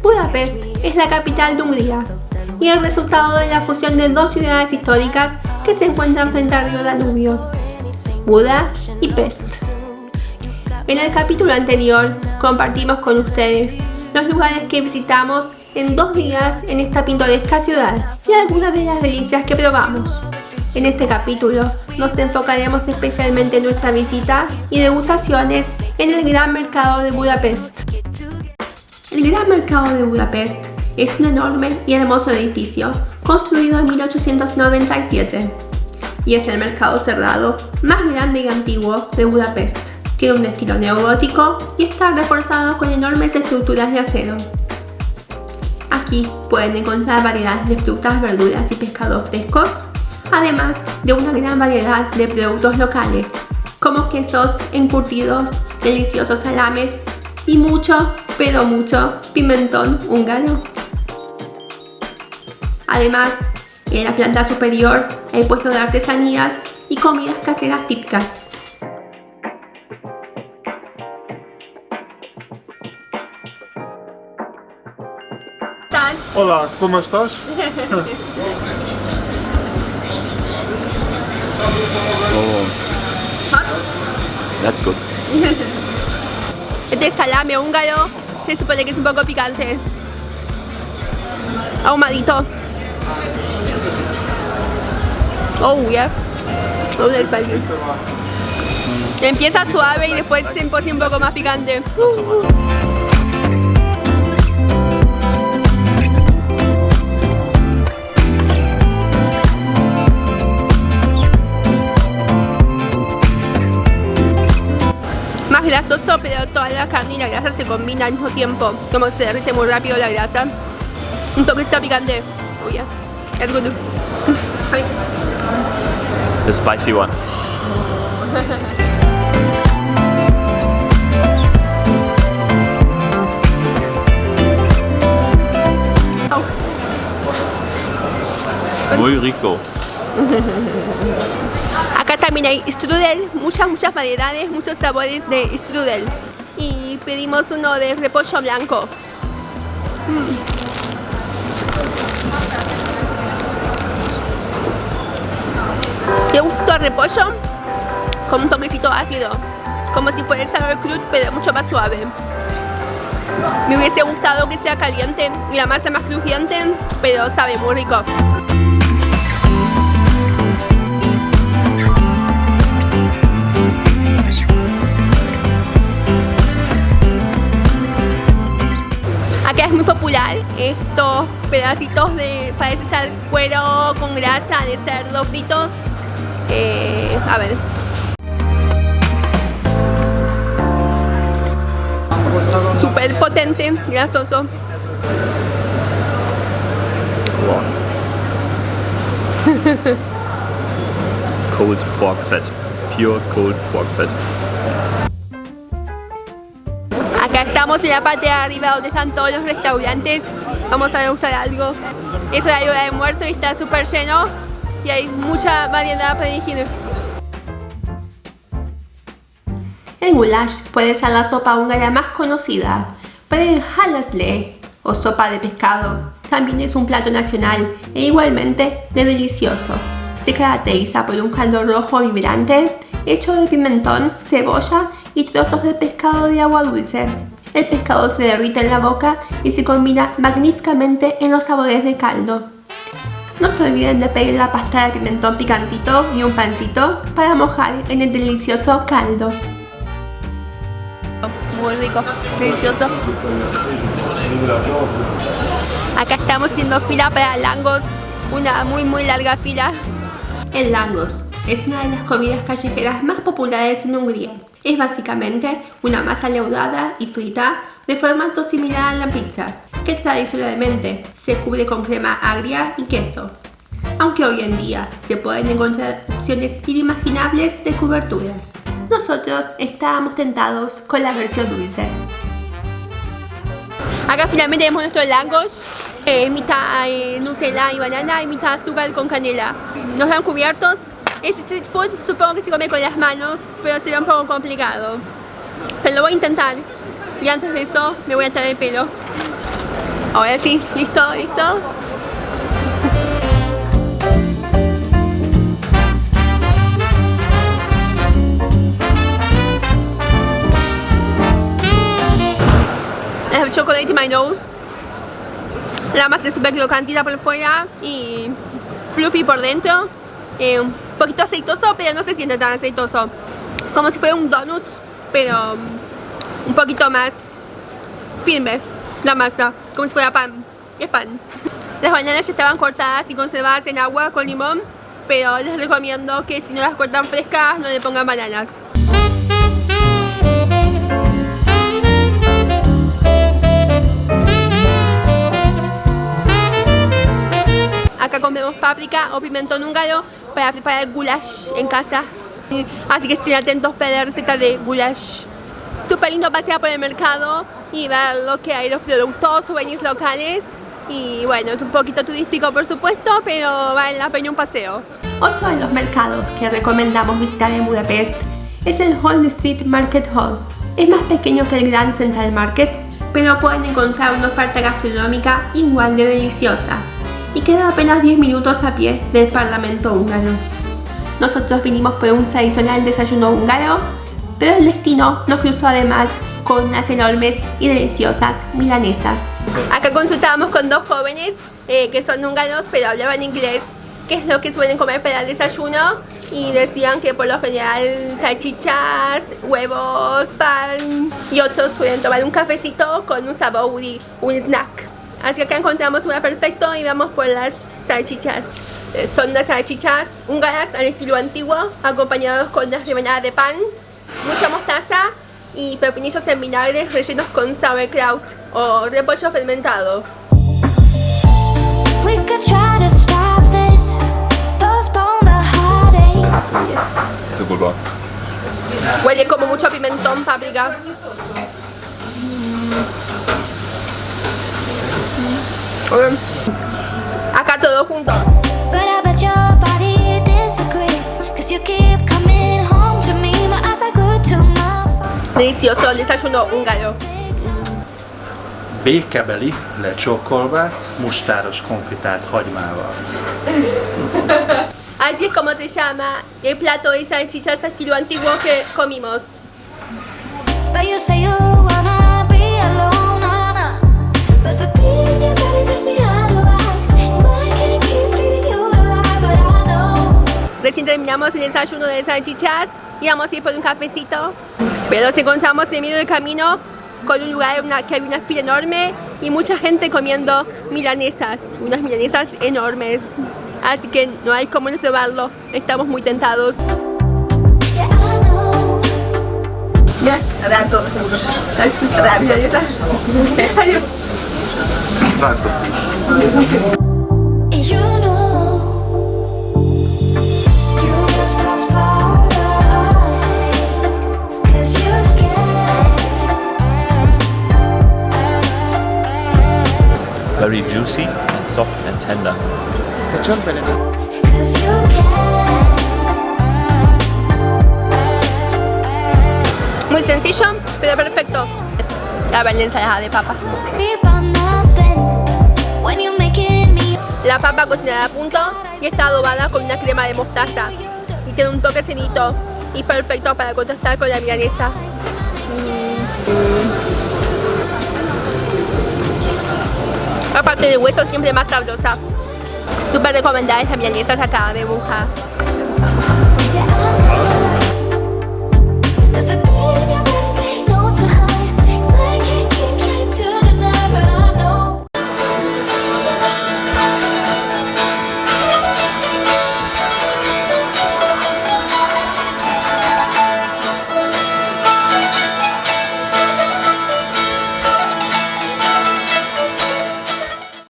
Budapest es la capital de Hungría y el resultado de la fusión de dos ciudades históricas que se encuentran frente al río Danubio, Buda y Pest. En el capítulo anterior compartimos con ustedes los lugares que visitamos en 2 días en esta pintoresca ciudad y algunas de las delicias que probamos. En este capítulo nos enfocaremos especialmente en nuestra visita y degustaciones en el Gran Mercado de Budapest. El Gran Mercado de Budapest es un enorme y hermoso edificio construido en 1897 y es el mercado cerrado más grande y antiguo de Budapest. Tiene un estilo neogótico y está reforzado con enormes estructuras de acero. Aquí pueden encontrar variedades de frutas, verduras y pescados frescos, además de una gran variedad de productos locales, como quesos, encurtidos, deliciosos salames y mucho, pero mucho pimentón húngaro. Además, en la planta superior hay puestos de artesanías y comidas caseras típicas. Hola, ¿cómo estás? Oh, that's good. Este salame húngaro se supone que es un poco picante. Ahumadito. Oh, yeah. Oh, del país. Empieza suave y después se pone un poco más picante. Más grasoso, pero toda la carne y la grasa se combinan al mismo tiempo. Como se derrite muy rápido la grasa. Un toquecito picante. Oh yeah. That's good. The spicy one. Muy rico. Acá también hay strudel, muchas variedades, muchos sabores de strudel. Y pedimos uno de repollo blanco. De gusto a repollo, con un toquecito ácido, como si fuera el sauerkraut, pero mucho más suave. Me hubiese gustado que sea caliente y la masa más crujiente, pero sabe muy rico. Acá es muy popular estos pedacitos de, parece ser cuero con grasa de cerdo fritos. A ver. Súper potente, grasoso. Wow. Cold pork fat. Pure cold pork fat. Acá estamos en la parte de arriba donde están todos los restaurantes. Vamos a degustar algo. Es la hora de almuerzo y está súper lleno y hay mucha variedad para elegir. El goulash puede ser la sopa húngara más conocida, pero el halasle, o sopa de pescado, también es un plato nacional e igualmente de delicioso. Se caracteriza por un caldo rojo vibrante, hecho de pimentón, cebolla y trozos de pescado de agua dulce. El pescado se derrite en la boca y se combina magníficamente en los sabores de caldo. No se olviden de pedir la pasta de pimentón picantito y un pancito para mojar en el delicioso caldo. Muy rico, delicioso. Acá estamos haciendo fila para langos, una muy larga fila. El langos es una de las comidas callejeras más populares en Hungría. Es básicamente una masa leudada y frita de formato similar a la pizza, que tradicionalmente se cubre con crema agria y queso, aunque hoy en día se pueden encontrar opciones inimaginables de coberturas. Nosotros estábamos tentados con la versión dulce. Acá finalmente tenemos nuestros langos, mitad Nutella y banana y mitad azúcar con canela. Nos dan cubiertos. Es street food, supongo que se come con las manos, pero sería un poco complicado. Pero lo voy a intentar. Y antes de eso me voy a traer el pelo. Ahora sí, listo, listo. El chocolate my nose. La masa es súper crocantita por fuera y fluffy por dentro. Un poquito aceitoso, pero no se siente tan aceitoso. Como si fuera un donut, pero un poquito más firme la masa, como si fuera pan. Es pan. Las bananas ya estaban cortadas y conservadas en agua con limón, pero les recomiendo que si no las cortan frescas no le pongan bananas. Acá comemos páprica o pimentón húngaro para preparar goulash en casa. Así que estén atentos para la receta de goulash. Súper lindo pasear por el mercado y ver lo que hay, los productos, souvenirs locales. Y bueno, es un poquito turístico por supuesto, pero vale la pena un paseo. Otro de los mercados que recomendamos visitar en Budapest es el Hall Street Market Hall. Es más pequeño que el Grand Central Market, pero pueden encontrar una oferta gastronómica igual de deliciosa. Y queda apenas 10 minutos a pie del Parlamento húngaro. Nosotros vinimos por un tradicional desayuno húngaro, pero el destino nos cruzó además con unas enormes y deliciosas milanesas. Acá consultábamos con dos jóvenes que son húngaros pero hablaban inglés, qué es lo que suelen comer para el desayuno, y decían que por lo general salchichas, huevos, pan, y otros suelen tomar un cafecito con un sabori, un snack. Así que acá encontramos una perfecto y vamos por las salchichas. Son unas salchichas húngaras al estilo antiguo, acompañados con unas rebanadas de pan, mucha mostaza y pepinillos en vinagre rellenos con sauerkraut o repollo fermentado. Super. Huele como mucho pimentón, páprica. Acá todo junto. Delicioso el desayuno húngaro. Békebeli lecsókolvász mustáros konfitált hagymával. Así es como se llama el plato de salchichas estilo antiguo que comimos. Recién terminamos el desayuno de salchichas y vamos a ir por un cafecito, pero nos encontramos en medio del camino con un lugar que había una fila enorme y mucha gente comiendo milanesas, unas milanesas enormes. Así que no hay cómo no probarlo, estamos muy tentados. Ya, ahora todos juntos. La milanesa. Adiós. Very juicy and soft and tender. Muy sencillo, pero perfecto. La ensalada de papa. La papa cocinada a punto y está adobada con una crema de mostaza. Y tiene un toque cenito y perfecto para contrastar con la milanesa. Aparte de hueso, siempre más sabrosa. Súper recomendada esta milanesa acá de Buja.